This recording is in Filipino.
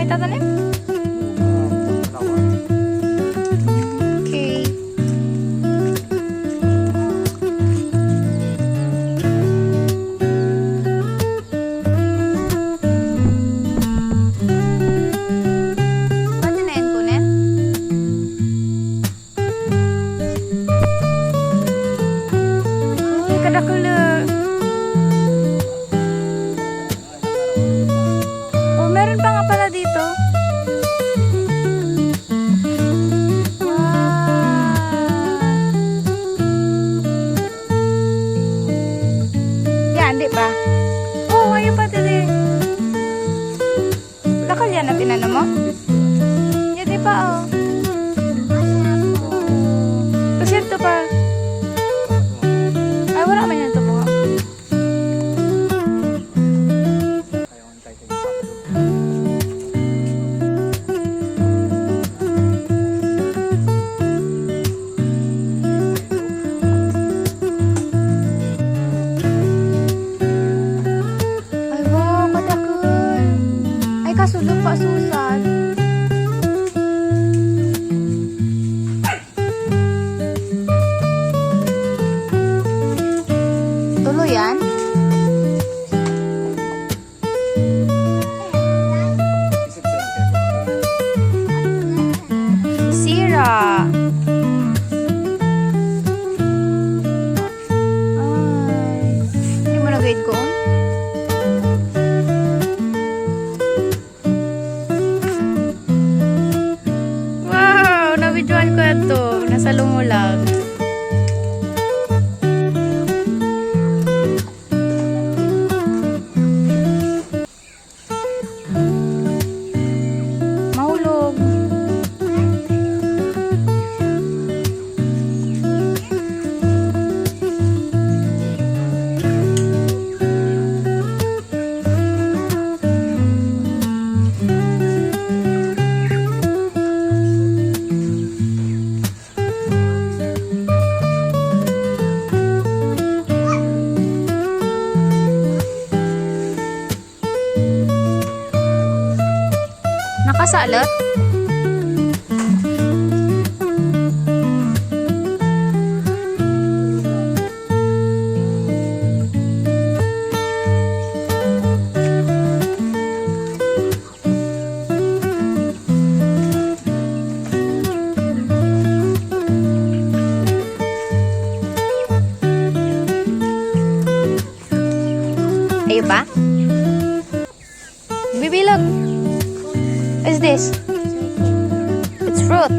may tatanim? Okay. Pwede na yan kunin? Uy, kadakula. Oh, meron pa nga pala dito. Yan, di ba? Oo, ayun pa dili. Lakal yan na tinano mo? Yan, di ba, oh. Kasi ito pa. Ay, wala man yan ito po. Ay, wow, kadakol. Ay, kasulog pa susan. Tuloy yan? Sira. Ay, hindi mo na-guide ko? Wow, na-videoan ko ito. Nasa lumulag. Mahulog. Nakasalot? Ayo pa? Bibilog. What is this? It's fruit.